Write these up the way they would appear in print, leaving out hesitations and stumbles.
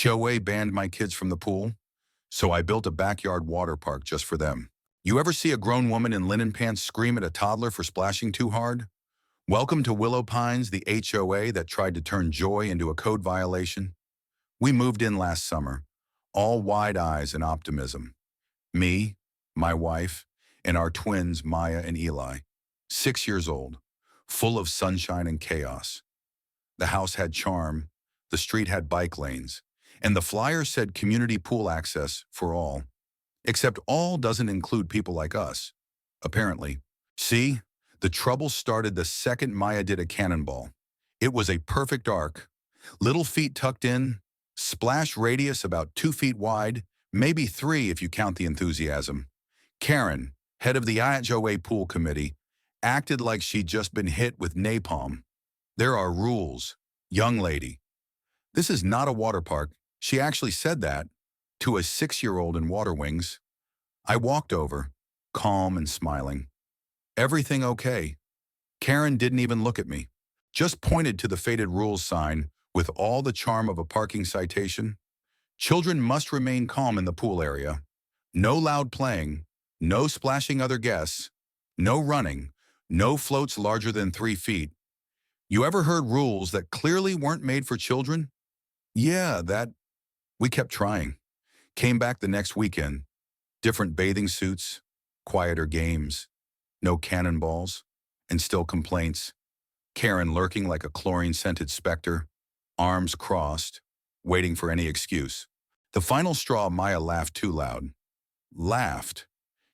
HOA banned my kids from the pool, so I built a backyard water park just for them. You ever see a grown woman in linen pants scream at a toddler for splashing too hard? Welcome to Willow Pines, the HOA that tried to turn joy into a code violation. We moved in last summer, all wide eyes and optimism. Me, my wife, and our twins, Maya and Eli, 6 years old, full of sunshine and chaos. The house had charm, the street had bike lanes, and the flyer said community pool access for all. Except all doesn't include people like us, apparently. See, the trouble started the second Maya did a cannonball. It was a perfect arc. Little feet tucked in, splash radius about 2 feet wide, maybe 3 if you count the enthusiasm. Karen, head of the HOA pool committee, acted like she'd just been hit with napalm. There are rules, young lady. This is not a water park. She actually said that to a 6-year-old in water wings. I walked over, calm and smiling. Everything okay? Karen didn't even look at me, just pointed to the faded rules sign with all the charm of a parking citation. Children must remain calm in the pool area. No loud playing, no splashing other guests, no running, no floats larger than 3 feet. You ever heard rules that clearly weren't made for children? Yeah, we kept trying. Came back the next weekend. Different bathing suits, quieter games, no cannonballs, and still complaints. Karen lurking like a chlorine-scented specter, arms crossed, waiting for any excuse. The final straw, Maya laughed too loud. Laughed.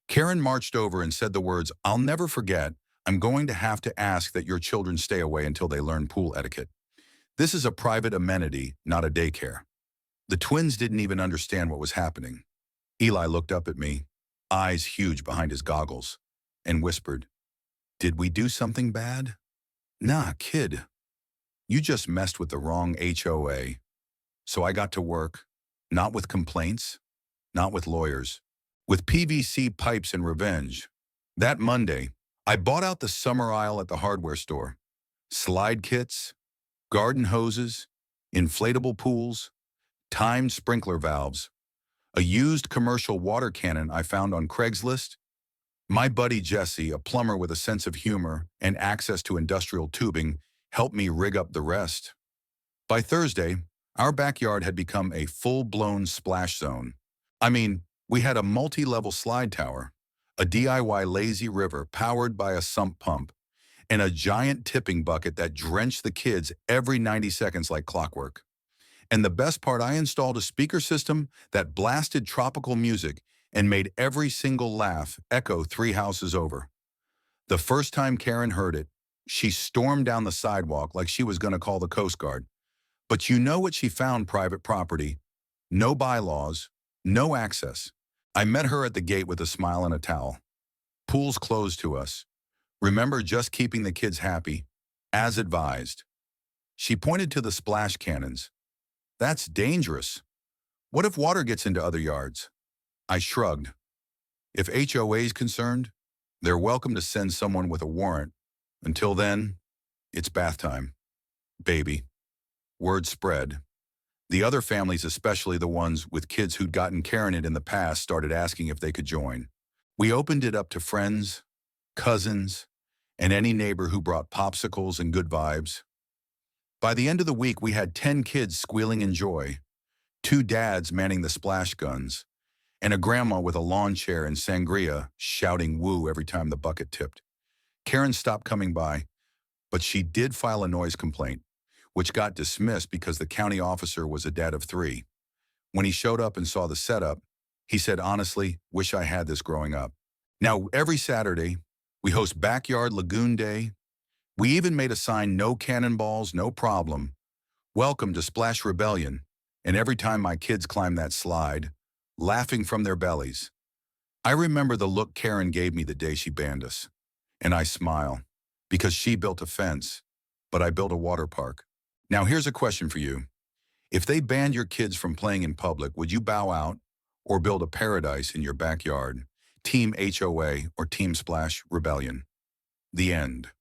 Karen marched over and said the words, "I'll never forget. I'm going to have to ask that your children stay away until they learn pool etiquette. This is a private amenity, not a daycare." The twins didn't even understand what was happening. Eli looked up at me, eyes huge behind his goggles, and whispered, "Did we do something bad?" "Nah, kid. You just messed with the wrong HOA." So I got to work, not with complaints, not with lawyers, with PVC pipes and revenge. That Monday, I bought out the summer aisle at the hardware store. Slide kits, garden hoses, inflatable pools, timed sprinkler valves, a used commercial water cannon I found on Craigslist. My buddy Jesse, a plumber with a sense of humor and access to industrial tubing, helped me rig up the rest. By Thursday, our backyard had become a full-blown splash zone. I mean, we had a multi-level slide tower, a DIY lazy river powered by a sump pump, and a giant tipping bucket that drenched the kids every 90 seconds like clockwork. And the best part, I installed a speaker system that blasted tropical music and made every single laugh echo 3 houses over. The first time Karen heard it, she stormed down the sidewalk like she was going to call the Coast Guard. But you know what she found? Private property. No bylaws, no access. I met her at the gate with a smile and a towel. Pools closed to us. Remember just keeping the kids happy, as advised. She pointed to the splash cannons. That's dangerous. What if water gets into other yards? I shrugged. If HOA is concerned, they're welcome to send someone with a warrant. Until then, it's bath time. Baby. Word spread. The other families, especially the ones with kids who'd gotten Karen in the past, started asking if they could join. We opened it up to friends, cousins, and any neighbor who brought popsicles and good vibes. By the end of the week, we had 10 kids squealing in joy, 2 dads manning the splash guns, and a grandma with a lawn chair and sangria shouting woo every time the bucket tipped. Karen stopped coming by, but she did file a noise complaint, which got dismissed because the county officer was a dad of 3. When he showed up and saw the setup, he said, "Honestly, wish I had this growing up." Now, every Saturday, we host Backyard Lagoon Day. We even made a sign, "No cannonballs, no problem. Welcome to Splash Rebellion." And every time my kids climbed that slide, laughing from their bellies. I remember the look Karen gave me the day she banned us. And I smile, because she built a fence, but I built a water park. Now here's a question for you. If they banned your kids from playing in public, would you bow out or build a paradise in your backyard? Team HOA or Team Splash Rebellion? The end.